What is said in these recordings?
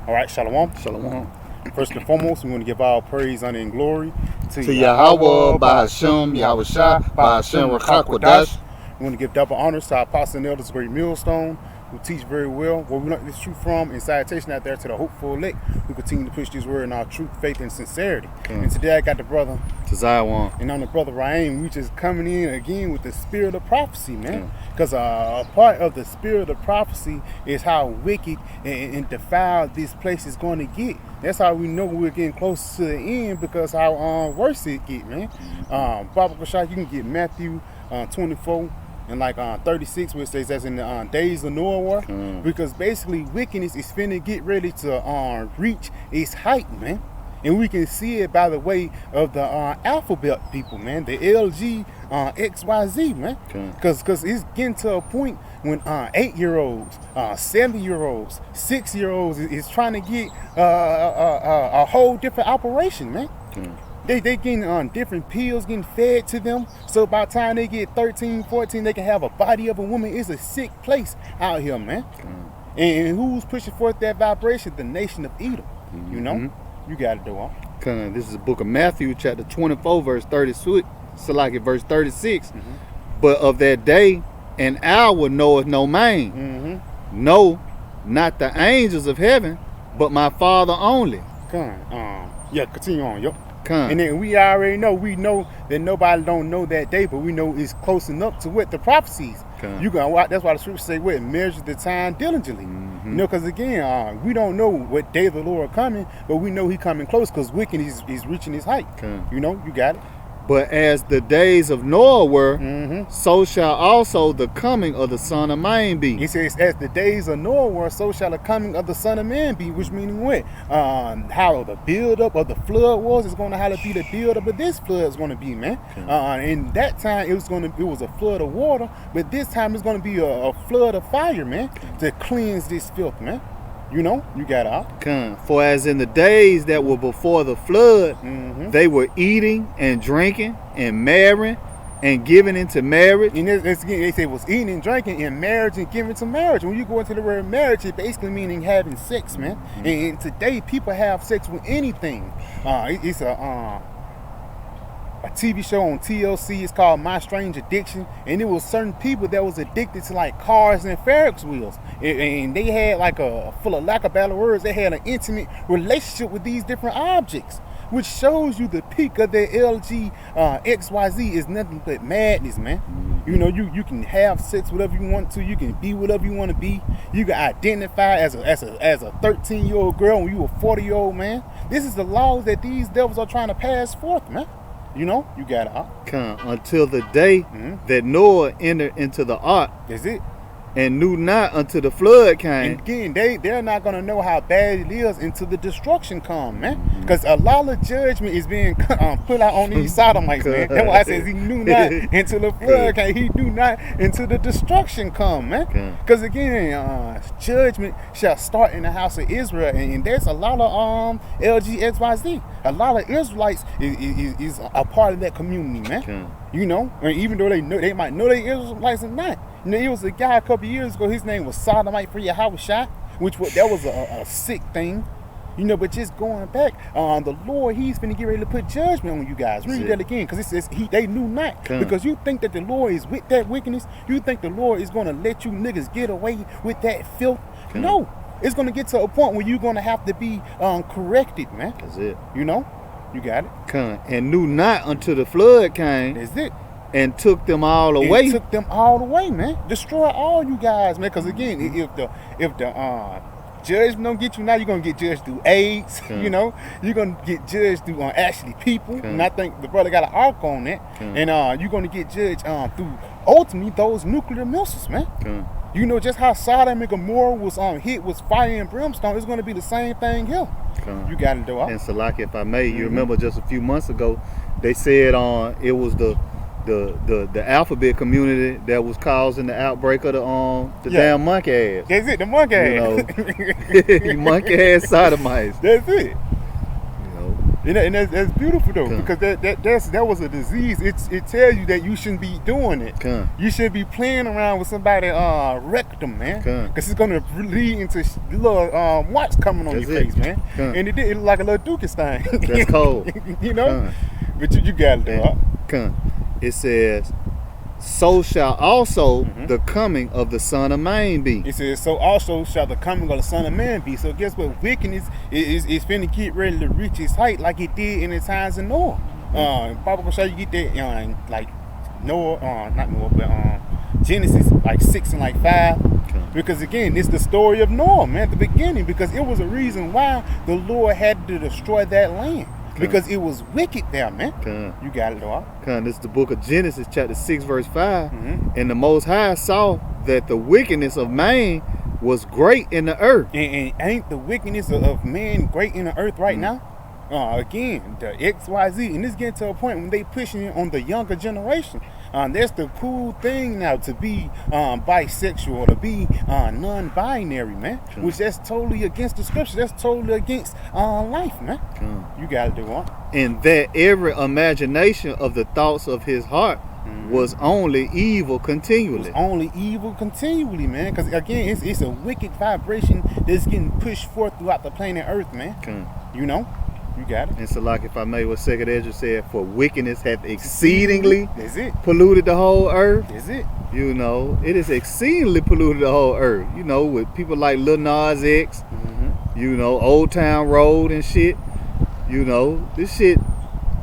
All right, shalom. Shalom. First and foremost, we want to give all praise, honor, and glory To Yahweh, by Hashem, Yahushua, by Hashem, Rakakwadash. We want to give double honors to our apostles and elders, great millstone, who teach very well. Where we learn this truth from, and salutation out there to the hopeful elect, who continue to push this word in our truth, faith, and sincerity. And today I got the brother Tazaiwan. and I'm the brother Ryan. We just coming in again with the spirit of prophecy, man. Because a part of the spirit of prophecy is how wicked and defiled this place is going to get. That's how we know we're getting close to the end, because how worse it get, man. Baba Kashak, you can get Matthew 24 and 36, where it says that's in the days of Noah war, because basically wickedness is finna get ready to reach its height, man. And we can see it by the way of the alphabet people, man, the LG XYZ, man, because it's getting to a point when 8-year-olds, 7-year-olds, 6-year-olds is trying to get a whole different operation, man. They getting different pills getting fed to them. So by the time they get 13, 14, they can have a body of a woman. It's a sick place out here, man. And who's pushing forth that vibration? The nation of Edom. You know? You got it, though. This is the book of Matthew, chapter 24, verse 36. Salaki, verse 36. But of that day and hour knoweth no man. No, not the angels of heaven, but my Father only. Yeah, continue on, yo. And then we already know, that nobody don't know that day, but we know it's close enough to what the prophecies. You gonna watch. That's why the scriptures say, "What measure the time diligently." You know, because again, we don't know what day the Lord coming, but we know He coming close, because wickedness is reaching its height. You know, you got it. But as the days of Noah were, so shall also the coming of the Son of Man be. He says, as the days of Noah were, so shall the coming of the Son of Man be, which meaning what? How the build-up of the flood was, it's going to how to be the build-up of this flood is going to be, man. And that time, it was a flood of water, but this time it's going to be a flood of fire, man, to cleanse this filth, man. You know, you got it. For as in the days that were before the flood, they were eating and drinking and marrying and giving into marriage. And they say it was eating and drinking and marriage and giving to marriage. When you go into the word marriage, it basically meaning having sex, man. And today people have sex with anything. It's a TV show on TLC. It's called My Strange Addiction, and it was certain people that was addicted to like cars and Ferris wheels, and they had for the lack of better words, they had an intimate relationship with these different objects, which shows you the peak of the LG XYZ is nothing but madness, man. You know, you can have sex whatever you want to, you can be whatever you want to be, you can identify as a 13-year-old girl when you a 40-year-old man. This is the laws that these devils are trying to pass forth, man. You know, you got it. Until the day that Noah entered into the ark. That's it. And knew not until the flood came. And again, they're not going to know how bad it is until the destruction come, man. Because a lot of judgment is being put out on these sodomites, man. That's why I says he knew not until the flood came. He knew not until the destruction come, man. Because again, judgment shall start in the house of Israel. And there's a lot of LGXYZ. A lot of Israelites is a part of that community, man. You know, and even though they might know they Israelites or not. You know, it was a guy a couple years ago, his name was Sodomite for Yahushua, that was a sick thing. You know, but just going back, the Lord, He's finna get ready to put judgment on you guys. Read that again, because it says they knew not. Because you think that the Lord is with that wickedness, you think the Lord is gonna let you niggas get away with that filth. No, it's gonna get to a point where you're gonna have to be corrected, man. That's it. You know, you got it. And knew not until the flood came. That's it. And took them all away. Took them all away, man. Destroy all you guys, man. Because again, if the judgment don't get you now, you're gonna get judged through AIDS. You know, you're gonna get judged through actually people. And I think the brother got an arc on that. And you're gonna get judged through ultimately those nuclear missiles, man. You know, just how Sodom and Gomorrah was hit with fire and brimstone, it's gonna be the same thing here. You got it, though. And Salaki, if I may, you remember just a few months ago, they said it was the alphabet community that was causing the outbreak of the damn monkey ass. That's it, the monkey ass. You know, you monkey ass sodomites. That's it. You know, And that's beautiful though, Come. because that was a disease. It tells you that you shouldn't be doing it. Come. You should be playing around with somebody rectum, man. Come. Because it's gonna lead into little marks coming on That's your it. face, man. Come. And it look like a little Dookie thing. That's cold. You know. Come. But you got it, though. Come. It says, so shall also the coming of the Son of Man be. It says, so also shall the coming of the Son of Man be. So guess what? Wickedness is finna get ready to reach its height like it did in the times of Noah. Bible will show you get that like Noah, not Noah, but Genesis like 6 and like 5. Okay. Because again, it's the story of Noah, man, at the beginning. Because it was a reason why the Lord had to destroy that land. Okay. Because it was wicked there, man. Okay. You got it, dog. This is the book of Genesis, chapter 6, verse 5. And the Most High saw that the wickedness of man was great in the earth. And ain't the wickedness of man great in the earth right now? Again, the XYZ, and it's getting to a point when they pushing it on the younger generation. That's the cool thing now, to be bisexual, to be non-binary, man. Sure. Which that's totally against the scripture. That's totally against life, man. Sure. You got to do it. And that every imagination of the thoughts of his heart was only evil continually. It's only evil continually, man. Because again, it's a wicked vibration that's getting pushed forth throughout the planet Earth, man. Okay. You know, you got it. And so, like, if I may, what 2nd Ezra said, for wickedness hath exceedingly That's it. polluted the whole earth. That's it. You know, it is exceedingly polluted the whole earth. You know, with people like Lil Nas X, you know, Old Town Road and shit. You know, this shit,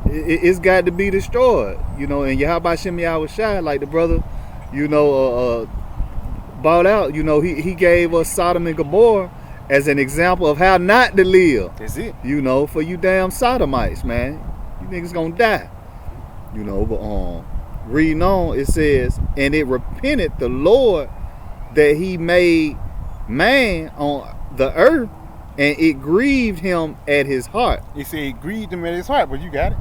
it's got to be destroyed. You know, and Yahweh Shem Yahweh Shai, like the brother, you know, bought out. You know, he gave us Sodom and Gomorrah as an example of how not to live. That's it. You know, for you damn sodomites, man. You niggas gonna die. You know, but reading on, it says, and it repented the Lord that he made man on the earth, and it grieved him at his heart. He said it grieved him at his heart, but you got it.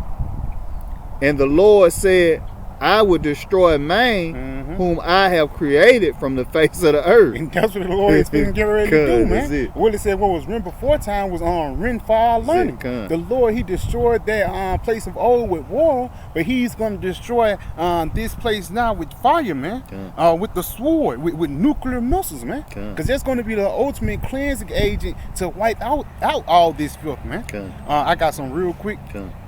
And the Lord said, I will destroy man whom I have created from the face of the earth. And that's what the Lord is getting ready to do, That's man. it. What it said, what was written before time was written for our learning. Con. The Lord, he destroyed that place of old with war, but he's going to destroy this place now with fire, man. With the sword, with nuclear missiles, man. Because that's going to be the ultimate cleansing agent to wipe out all this filth, man. I got some real quick.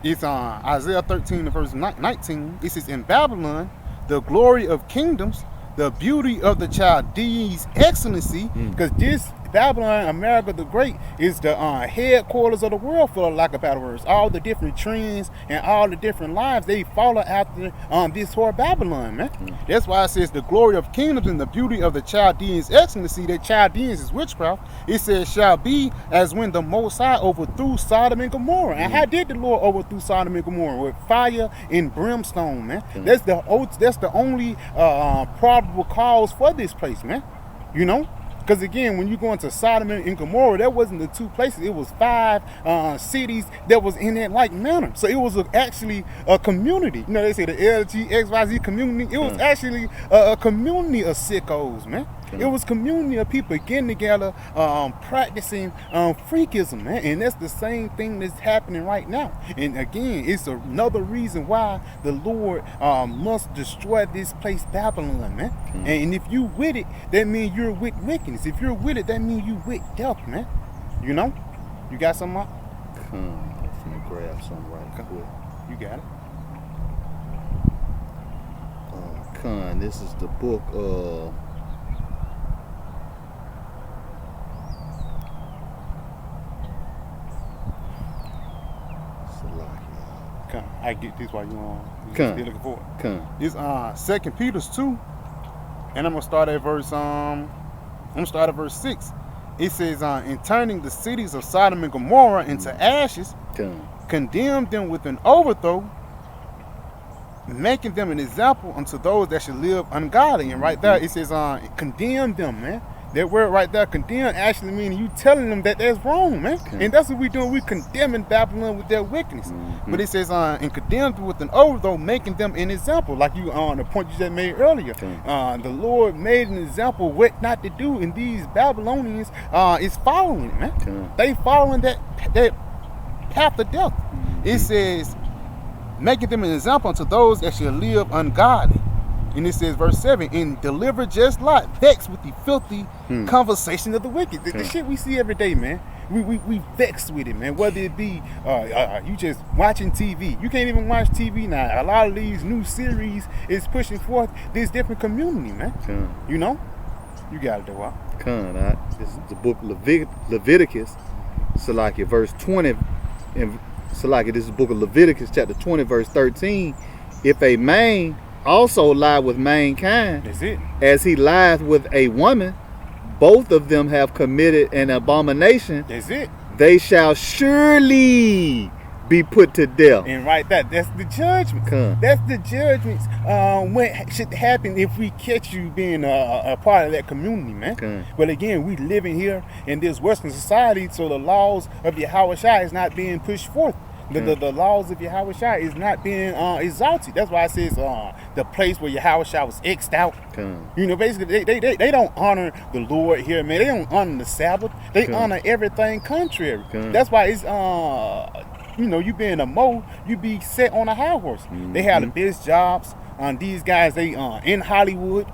It's Isaiah 13 verse 19. It says, in Babylon, the glory of kingdoms, the beauty of the Chaldees' excellency, because this Babylon, America the Great, is the headquarters of the world, for lack of better words. All the different trends and all the different lives, they follow after this whore Babylon, man. That's why it says the glory of kingdoms and the beauty of the Chaldeans' excellency. That Chaldeans is witchcraft. It says shall be as when the Most High overthrew Sodom and Gomorrah. And how did the Lord overthrew Sodom and Gomorrah? With fire and brimstone, man. That's the only probable cause for this place, man. You know. Because again, when you go into Sodom and Gomorrah, that wasn't the two places. It was 5 cities that was in that like manner. So it was actually a community. You know, they say the LGXYZ community. It was actually a community of sickos, man. It was community of people getting together, practicing freakism, man. And that's the same thing that's happening right now. And again, it's another reason why the Lord must destroy this place, Babylon, man. And if you with it, that means you're with wickedness. If you're with it, that means you with death, man. You know? You got something up? Let me grab some right quick. You got it. This is the book of I get this while you still looking for it. It's 2 Peter 2, and I'm gonna start at verse 6. It says, in turning the cities of Sodom and Gomorrah into ashes, condemn them with an overthrow, making them an example unto those that should live ungodly. And right there it says, condemn them, man. That word right there, condemn, actually meaning you telling them that that's wrong, man. And that's what we doing. We condemning Babylon with their wickedness. But it says, and condemn them with an overthrow, making them an example. Like you on the point you just made earlier. The Lord made an example of what not to do, and these Babylonians is following it, man. They following that path of death. It says, making them an example unto those that shall live ungodly. And it says, verse 7, and deliver just Lot, vexed with the filthy conversation of the wicked. The shit we see every day, man. We vexed with it, man. Whether it be you just watching TV. You can't even watch TV now. A lot of these new series is pushing forth this different community, man. You know? You gotta do what? This is the book Leviticus, Salaki, verse 20. And Salaki, this is the book of Leviticus, chapter 20, verse 13. If a man also lie with mankind, that's it, as he lieth with a woman, both of them have committed an abomination. That's it. They shall surely be put to death. And that's the judgment. That's the judgments. What should happen if we catch you being a part of that community, man? But again, we living here in this Western society, so the laws of Yahweh Shai is not being pushed forth. The laws of Yahweh Shai is not being exalted. That's why it says the place where Yahweh Shai was X'd out. You know, basically they don't honor the Lord here, man. They don't honor the Sabbath. They honor everything contrary. That's why it's you know, you being a Mo, you be set on a high horse. They have the best jobs. These guys, they in Hollywood,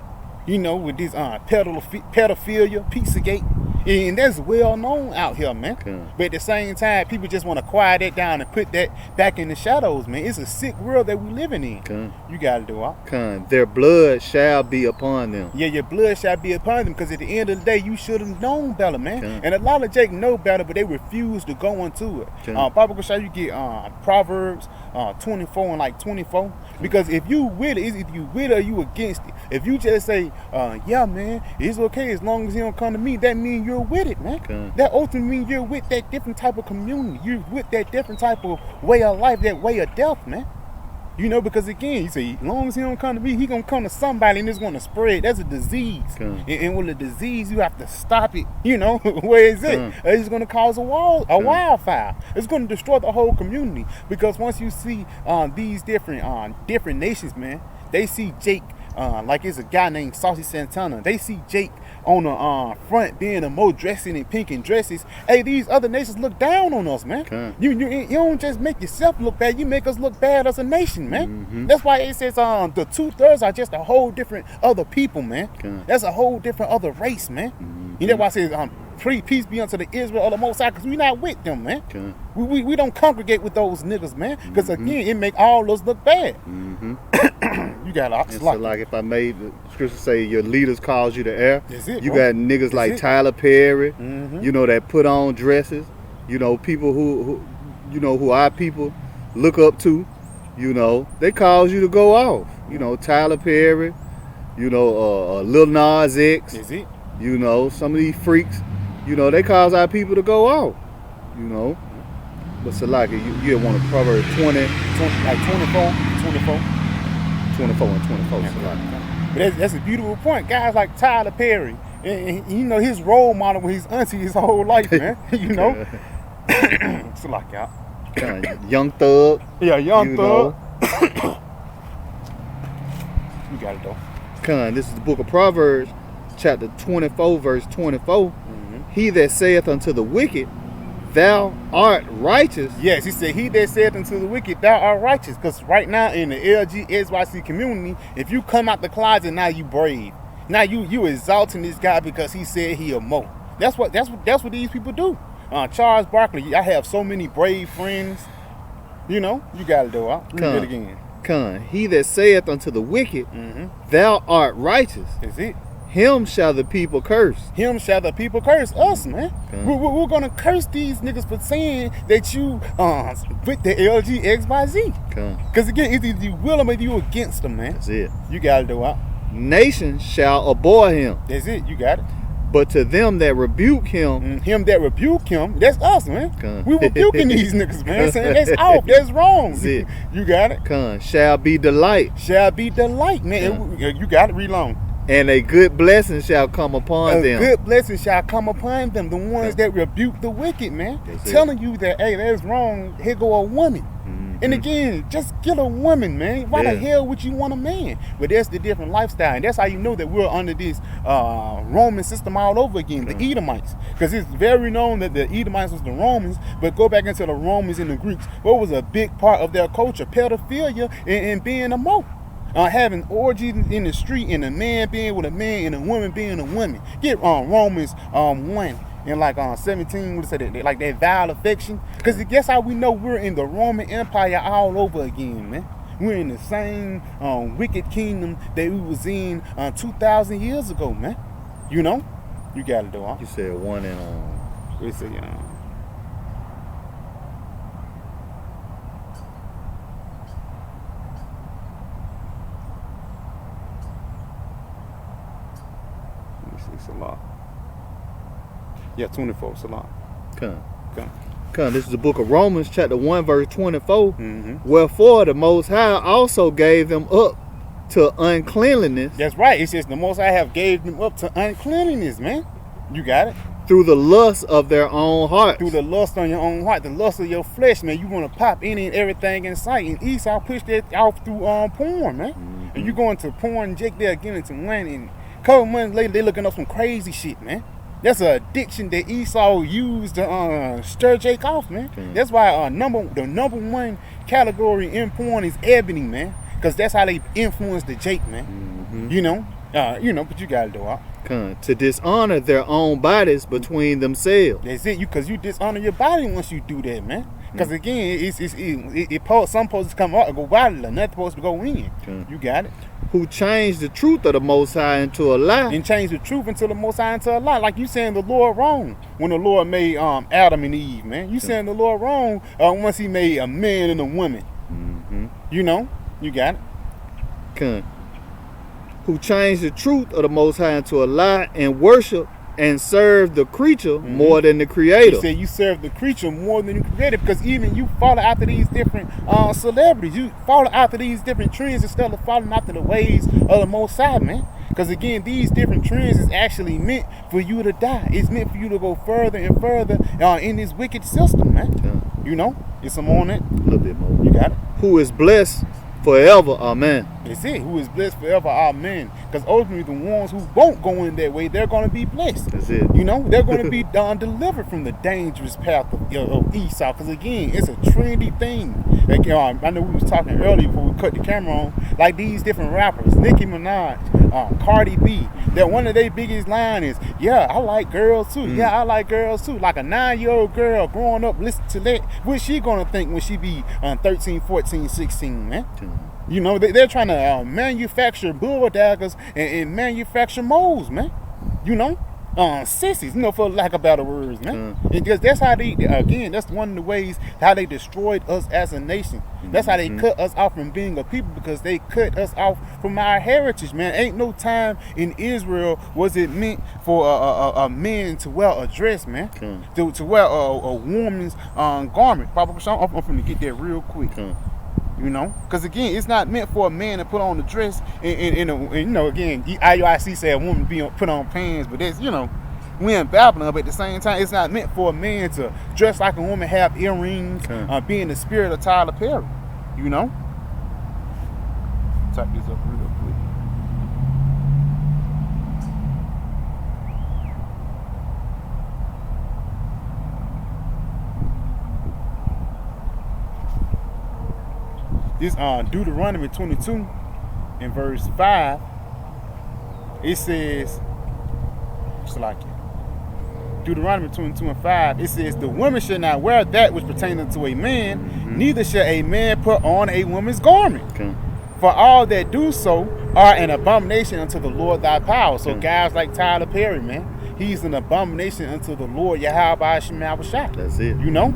you know, with this pedophilia, Pizzagate. And that's well known out here, man. But at the same time, people just want to quiet that down and put that back in the shadows, man. It's a sick world that we living in. You gotta do it. Their blood shall be upon them. Yeah, your blood shall be upon them, because at the end of the day, you should have known better, man. And a lot of Jake know better, but they refuse to go into it. Papa gonna show you get Proverbs 24 and like 24. Because if you with it, if you with it or you against it. If you just say, yeah, man, it's okay as long as he don't come to me, that means you're with it, man. That ultimately means you're with that different type of community. You're with that different type of way of life, that way of death, man. You know, because again, you say, as long as he don't come to me, he gonna come to somebody and it's gonna spread. That's a disease. And with a disease, you have to stop it. You know, where is it? It's gonna cause a wildfire. It's gonna destroy the whole community. Because once you see these different nations, man, they see Jake, like it's a guy named Saucy Santana. They see Jake on the front being a Mo dressing in pink and dresses. Hey, these other nations look down on us, man. You don't just make yourself look bad, you make us look bad as a nation, man. That's why it says the 2/3 are just a whole different other people, man. That's a whole different other race, man. You know why it says peace be unto the Israel of the Most High, because we not with them, man. We don't congregate with those niggas, man. Because again, it make all us look bad. You got so like if I made the scripture say your leaders cause you to err. You bro. got niggas like Tyler Perry, you know, that put on dresses. You know, people who you know, who our people look up to. You know, they cause you to go off. You know, Tyler Perry. You know, Lil Nas X. You know, some of these freaks. You know, they cause our people to go off. You know, but Salaki, you want to Proverbs 20, like 24 and 24. But that's a beautiful point. Guys like Tyler Perry, and you know, his role model was his auntie his whole life, man. You know, it's like Young Thug. Yeah, Young Thug. You got it though. This is the book of Proverbs, chapter 24, verse 24. He that saith unto the wicked, thou art righteous. Yes, he said, he that saith unto the wicked, thou art righteous. Because right now in the LGSYC community, if you come out the closet, now you brave. Now you exalting this guy because he said he a Mo. That's what these people do. Charles Barkley, I have so many brave friends. You know, you gotta do it. Read it again. He that saith unto the wicked, thou art righteous. Is it? Him shall the people curse. Him shall the people curse. Us, man. We're going to curse these niggas for saying that you with the LGXYZ. Because again, it's either you will them or you against them, man. That's it. You got to do it. Nations shall abhor him. That's it. You got it. But to them that rebuke him, him that rebuke him, that's us, man. We rebuking these niggas, man. Saying that's off, that's wrong. That's it. You got it. Shall be delight. Shall be delight, man. You got it. Read long. And a good blessing shall come upon them. A good blessing shall come upon them. The ones that rebuke the wicked, man. Telling you that, hey, that's wrong. Here go a woman. And again, just get a woman, man. Why the Yeah. hell would you want a man? But that's the different lifestyle. And that's how you know that we're under this Roman system all over again, the Edomites. Because it's very known that the Edomites was the Romans, but go back into the Romans and the Greeks. What was a big part of their culture? Pedophilia and being a mo. Having orgies in the street, and a man being with a man and a woman being a woman. Get Romans 1 and like 17, what is it, like that vile affection. Because guess how we know we're in the Roman Empire all over again, man. We're in the same wicked kingdom that we was in 2,000 years ago, man. You know, you got it, though. You said 1 and We say, it's a lot. Yeah, 24, it's a lot. Come. This is the book of Romans, chapter 1, verse 24. Mm-hmm. Wherefore the Most High also gave them up to uncleanliness. That's right. It says the Most High have gave them up to uncleanliness, man. You got it. Through the lust of their own hearts. Through the lust on your own heart, the lust of your flesh, man. You want to pop any and everything in sight. And Esau pushed that off through porn, man. Mm-hmm. And you going to porn, Jake, they're getting into one, and a couple months later, they looking up some crazy shit, man. That's an addiction that Esau used to stir Jake off, man. Mm-hmm. That's why the number one category in porn is ebony, man. Because that's how they influence the Jake, man. Mm-hmm. You know, but you got to do it. To dishonor their own bodies between themselves. That's it. Because you dishonor your body once you do that, man. Because again, some supposed to come out and go out, nothing supposed to go in. You got it. Who changed the truth of the Most High into a lie. And change the truth into the Most High into a lie. Like you saying the Lord wrong when the Lord made Adam and Eve, man. You saying the Lord wrong once he made a man and a woman. Mm-hmm. You know, you got it. Who changed the truth of the Most High into a lie and worship and serve the creature more than the Creator. He said you serve the creature more than the Creator, because even you follow after these different celebrities. You follow after these different trends instead of following after the ways of the Most High, man. Because again, these different trends is actually meant for you to die. It's meant for you to go further and further in this wicked system, man. You know, it's some on it. A little bit more. You got it. Who is blessed forever, amen. That's it. Who is blessed forever, amen. Because ultimately, the ones who won't go in that way, they're going to be blessed. That's it. You know, they're going to be delivered from the dangerous path of Esau. Because again, it's a trendy thing. Like, I know we was talking earlier before we cut the camera on. Like these different rappers, Nicki Minaj, Cardi B. That one of their biggest line is, "Yeah, I like girls too. Yeah, I like girls too." Like a 9-year-old girl growing up, listen to that. What's she gonna think when she be 13, 14, 16, man? You know, they're trying to manufacture bulldaggers and manufacture moles, man. You know, sissies, you know, for lack of better words, man. Because that's how they, again, that's one of the ways how they destroyed us as a nation. That's how they cut us off from being a people, because they cut us off from our heritage, man. Ain't no time in Israel was it meant for a man to wear a dress, man. To wear a woman's garment. Papa, I'm going to get that real quick. You know, because again, it's not meant for a man to put on a dress and you know, again, IUIC said a woman put on pants, but that's, you know, we in Babylon, but at the same time, it's not meant for a man to dress like a woman, have earrings, be in the spirit of Tyler Perry, you know. Type this up real quick. This Deuteronomy 22 in verse 5, it says, just like it. Deuteronomy 22 and 5, it says, "The woman shall not wear that which pertaineth to a man, neither shall a man put on a woman's garment. For all that do so are an abomination unto the Lord thy power." So guys like Tyler Perry, man, he's an abomination unto the Lord Yahweh Shema Shah. That's it. You know?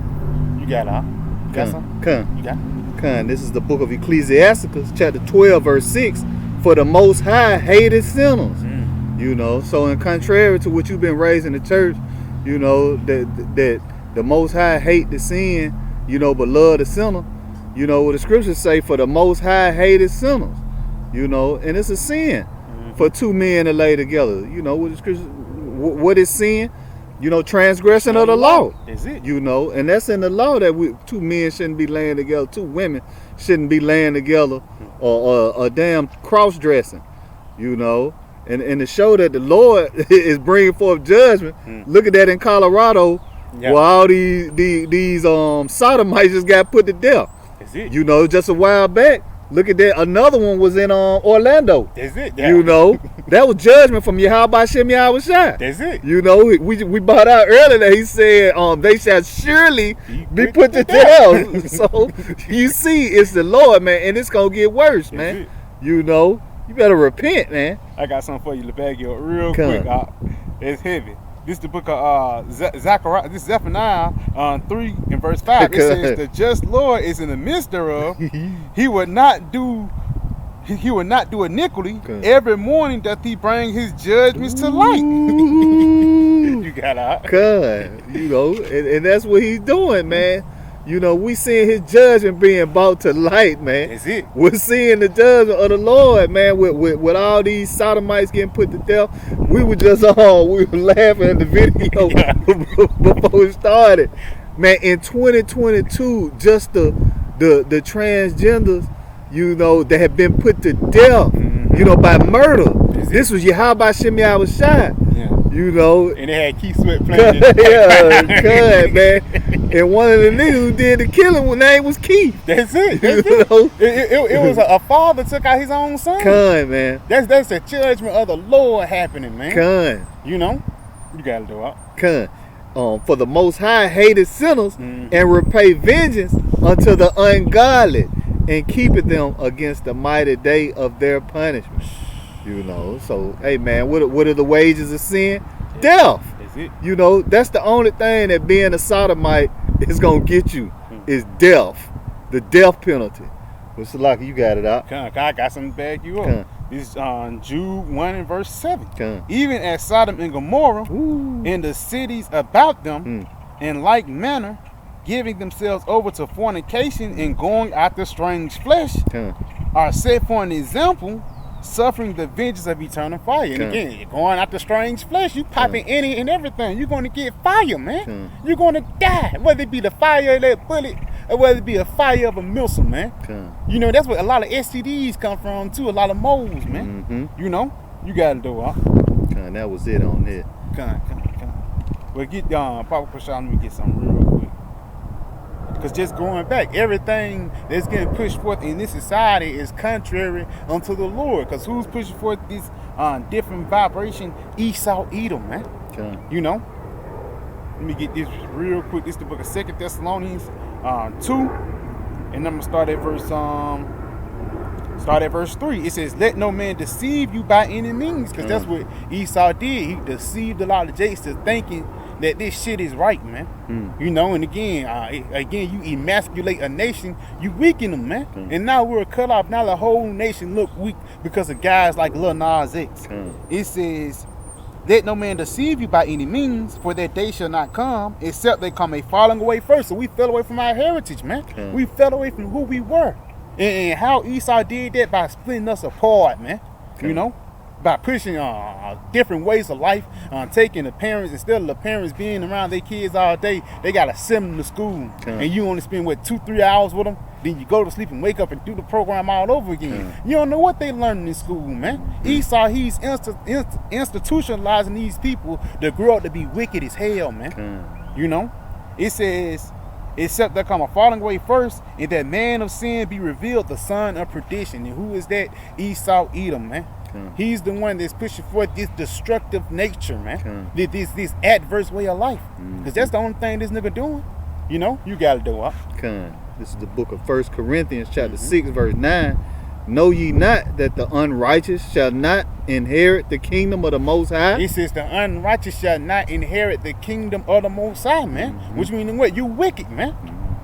You got it, got something? You got it? This is the book of Ecclesiasticus, chapter 12, verse 6. For the Most High hated sinners. You know, so in contrary to what you've been raised in the church, you know, that the Most High hate the sin, you know, but love the sinner. You know what the scriptures say, for the Most High hated sinners. You know, and it's a sin for two men to lay together. You know what the scriptures, what is sin? You know, transgression of the law. That's it. You know, and that's in the law that two men shouldn't be laying together, two women shouldn't be laying together, or damn cross dressing. You know, and to show that the Lord is bringing forth judgment. Look at that in Colorado, where all these sodomites just got put to death. That's it. You know, just a while back. Look at that. Another one was in Orlando. That's it. You know, that was judgment from Yahweh Shem Yahweh Shai. That's it. You know, we brought out earlier that he said, they shall surely be put to death. So you see, it's the Lord, man, and it's gonna get worse, man. It. You know, you better repent, man. I got something for you, Lebagio, real quick. It's heavy. This is the book of Zechariah. This is Zephaniah 3 and verse 5. It says, "The just Lord is in the midst thereof. He would not do iniquity. Every morning doth he bring his judgments to light." You got out. You know, and that's what he's doing, man. You know, we seeing his judgment being brought to light, man. That's it. We're seeing the judgment of the Lord, man, with all these sodomites getting put to death. We were just we were laughing at the video before it started. Man, in 2022, just the transgenders, you know, that have been put to death, you know, by murder. This was Yahweh Shem Yahweh Shai. You know, and they had Keith Sweat playing. Man. And one of the niggas who did the killing, his name was Keith. That's it. Know? It was a father took out his own son. Man. That's the judgment of the Lord happening, man. You know, you gotta do it. For the Most High hated sinners and repay vengeance unto the ungodly, and keepeth them against the mighty day of their punishment. You know, so hey man, what are the wages of sin? Death. That's it. You know, that's the only thing that being a sodomite is gonna get you is death, the death penalty. But Salaki, you got it out. I got something to back you up. This is Jude 1 and verse 7. Even as Sodom and Gomorrah and the cities about them, in like manner, giving themselves over to fornication and going after strange flesh, are set for an example, suffering the vengeance of eternal fire. And again, you're going after strange flesh, you popping any and everything, you're going to get fire, man. You're going to die, whether it be the fire of that bullet or whether it be a fire of a missile, man. You know, that's what a lot of STDs come from too, a lot of moles, man. You know, you got to do it. That was it on it. Well, get Papa Prashad, let me get something real quick. Because just going back, everything that's getting pushed forth in this society is contrary unto the Lord. Because who's pushing forth this different vibration? Esau, Edom, man. You know? Let me get this real quick. This is the book of 2 Thessalonians 2. And I'm going to start at verse 3. It says, "Let no man deceive you by any means." Because that's what Esau did. He deceived a lot of Jakes to thinking that this shit is right, man. You know, and again, you emasculate a nation, you weaken them, man. And now we're cut off. Now the whole nation look weak because of guys like Lil Nas X. It says, "Let no man deceive you by any means, for that day shall not come, except they come a falling away first." So we fell away from our heritage, man. We fell away from who we were. And how Esau did that by splitting us apart, man. You know? By pushing different ways of life, taking the parents, instead of the parents being around their kids all day, they got to send them to school. And you only spend, 2-3 hours with them, then you go to sleep and wake up and do the program all over again. You don't know what they learning in school, man. Esau, he's institutionalizing these people that grow up to be wicked as hell, man. You know? It says, "Except there come a falling away first, and that man of sin be revealed, the son of perdition." And who is that? Esau, Edom, man. He's the one that's pushing forth this destructive nature, man. This adverse way of life. Because that's the only thing this nigga doing. You know, you gotta do it. This is the book of 1 Corinthians chapter 6 verse 9. "Know ye not that the unrighteous shall not inherit the kingdom of the Most High?" It says the unrighteous shall not inherit the kingdom of the Most High, man. Which means what? You wicked, man.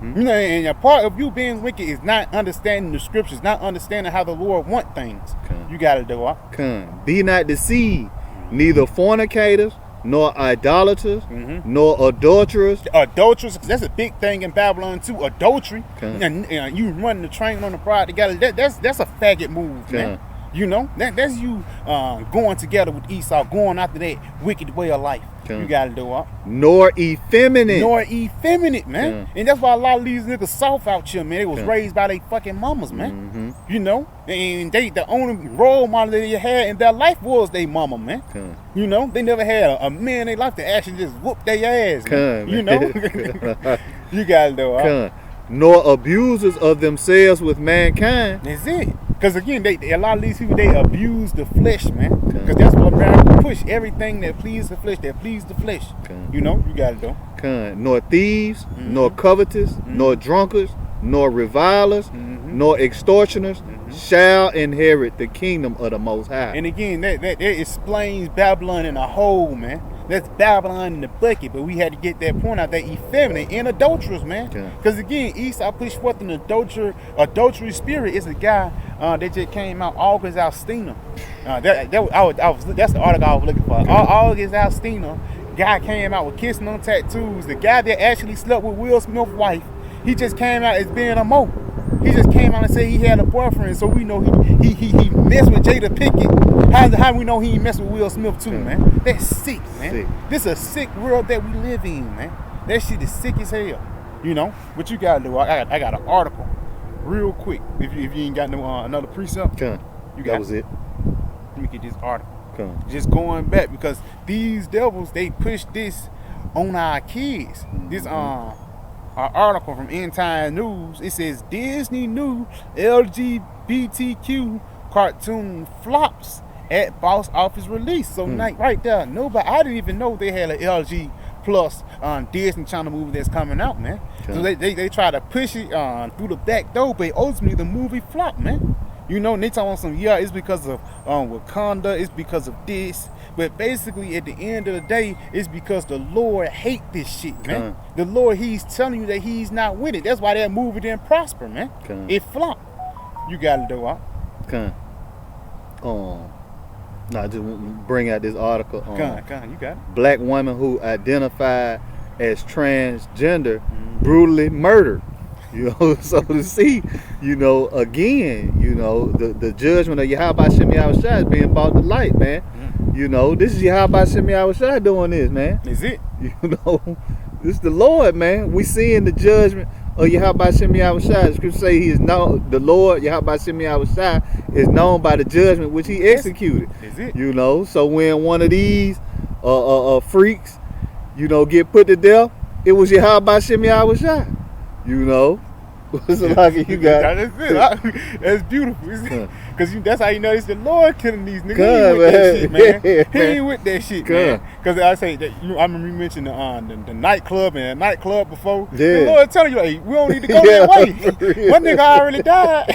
You know, and a part of you being wicked is not understanding the scriptures, not understanding how the Lord want things. You gotta do it. "Be not deceived, neither fornicators, nor idolaters, nor adulterers." Adulterers, because that's a big thing in Babylon too. Adultery, and you running the train on the bride together. That's a faggot move, man. You know, that's you going together with Esau, going after that wicked way of life. You gotta do what? Nor effeminate. Nor effeminate, man. And that's why a lot of these niggas soft out here, man. They was raised by their fucking mamas, man. You know? And they, the only role model they had in their life was their mama, man. You know? They never had a man in their life to actually just whoop their ass, man. You know? You gotta do what? Nor abusers of themselves with mankind. That's it. Because again, a lot of these people, they abuse the flesh, man. Because that's what America push. Everything that pleases the flesh, that pleases the flesh. You know, you got to do. Nor thieves, nor covetous, nor drunkards, nor revilers, nor extortioners shall inherit the kingdom of the Most High. And again, that explains Babylon in a whole, man. That's Babylon in the bucket, but we had to get that point out, that effeminate and adulterers, man. Because again, Esau pushed forth an adultery spirit. It's a guy that just came out, August Alstina. That's the article I was looking for. August Alstina, guy came out with kissing on tattoos. The guy that actually slept with Will Smith's wife, he just came out as being a mo. He just came out and said he had a boyfriend, so we know he messed with Jada Pinkett. How we know he messed with Will Smith too, man? That's sick, man. This is a sick world that we live in, man. That shit is sick as hell, you know. What you gotta do? I got an article, real quick. If you ain't got no another precept, that was it. Let me get this article. Just going back, because these devils, they push this on our kids. This an article from End Time News. It says Disney new LGBTQ cartoon flops at box office release. So right there, I didn't even know they had an LG plus Disney Channel movie that's coming out, man. So they try to push it through the back door, but ultimately the movie flopped, man. You know, and they talking some, it's because of Wakanda, it's because of this. But basically, at the end of the day, it's because the Lord hate this shit, man. The Lord, he's telling you that he's not with it. That's why that movie didn't prosper, man. It flopped. You got to do it. Nah, just bring out this article. You got it. Black woman who identified as transgender brutally murdered. You know, so to see, you know, again, you know, the judgment of Yahweh Shem Yahushua is being brought to light, man. You know, this is Yahweh Shem Yahushua doing this, man. Is it? You know, this is the Lord, man. We seeing the judgment of Yahweh Shem Yahushua. The scripture say he is known, the Lord, Yahweh Shem Yahushua, is known by the judgment which he executed. Is it? You know, so when one of these freaks, you know, get put to death, it was Yahweh Shem Yahushua. You know, it's like you got. That's beautiful. Because that's how you know it's the Lord killing these niggas. He ain't with that shit, man. He ain't with that shit, man. Because I say that I remember you mentioned the nightclub and the nightclub before. The Lord telling you, hey, we don't need to go that way. One nigga already died.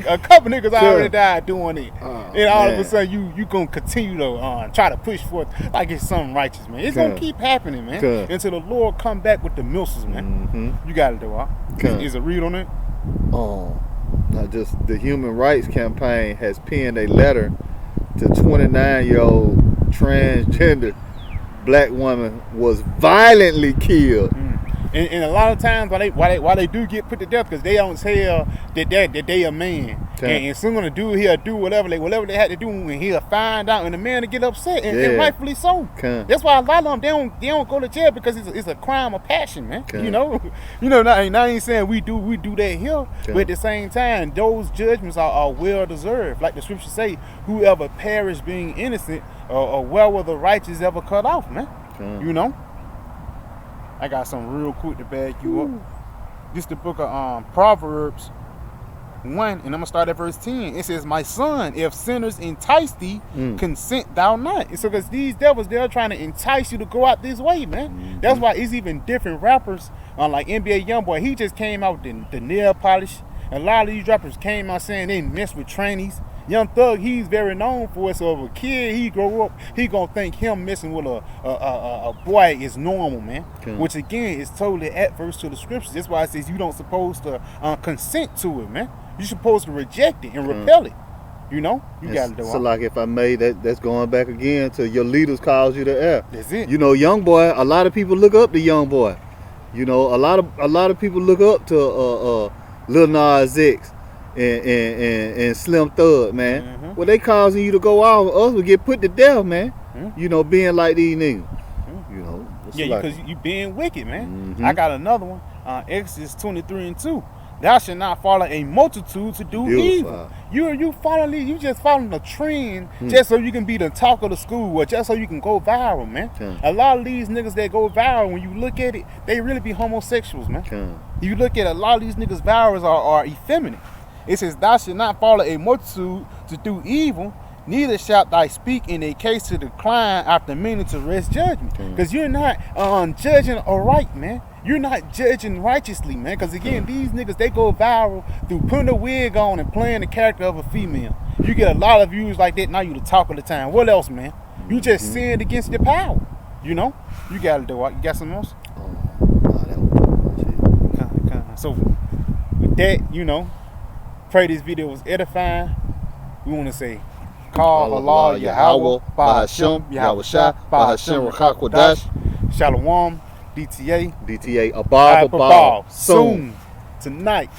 A couple niggas already died doing it. And all of a sudden you gonna continue to try to push forth like it's something righteous, man. It's gonna keep happening, man. Until the Lord come back with the missiles, man. You gotta do it. Is a read on it? Not just the Human Rights Campaign has penned a letter to 29-year-old transgender black woman was violently killed. And a lot of times why they do get put to death, because they don't tell that they a man. And soon gonna he'll do whatever they had to do, and he'll find out, and the man will get upset, and rightfully so. That's why a lot of them they don't go to jail, because it's a crime of passion, man. You know, now I ain't saying we do that here, but at the same time, those judgments are well deserved. Like the scriptures say, whoever perished being innocent, or where were the righteous ever cut off, man. You know. I got something real quick to back you up. This the book of Proverbs 1, and I'm gonna start at verse 10. It says, "My son, if sinners entice thee, consent thou not." And so, because these devils, they're trying to entice you to go out this way, man. That's why it's even different rappers, like NBA YoungBoy. He just came out with the nail polish. A lot of these rappers came out saying they mess with trannies. Young Thug, he's very known for it. So if a kid, he grow up, he gonna think him messing with a boy is normal, man. Which again is totally adverse to the scriptures. That's why it says you don't supposed to consent to it, man. You're supposed to reject it and repel it. You know, you gotta do it. So like if I made that's going back again to your leaders cause you to err. That's it. You know, Young Boy. A lot of people look up to Young Boy. You know, a lot of people look up to Lil Nas X. And Slim Thug, man. Well, they causing you to go off. Us will get put to death, man. You know, being like these niggas. Yeah, because you being wicked, man. Mhm. I got another one. Exodus 23:2. Thou shalt not follow a multitude to do evil. You just following a trend just so you can be the talk of the school or just so you can go viral, man. A lot of these niggas that go viral, when you look at it, they really be homosexuals, man. You look at a lot of these niggas virals are effeminate. It says, thou shalt not follow a multitude to do evil, neither shalt thou speak in a case to decline after meaning to rest judgment. Because you're not judging aright, man. You're not judging righteously, man. Because again, these niggas, they go viral through putting a wig on and playing the character of a female. You get a lot of views like that, now you the talk of the time. What else, man? You just sinned against your power. You know? You got to do it. You got something else? So, with that, you know, pray this video was edifying. We want to say, call Allah, Yahweh, Bahashem, Yahweh Shah, Bahashem, Rakakwadash, Shalom, DTA, Abab, soon, tonight.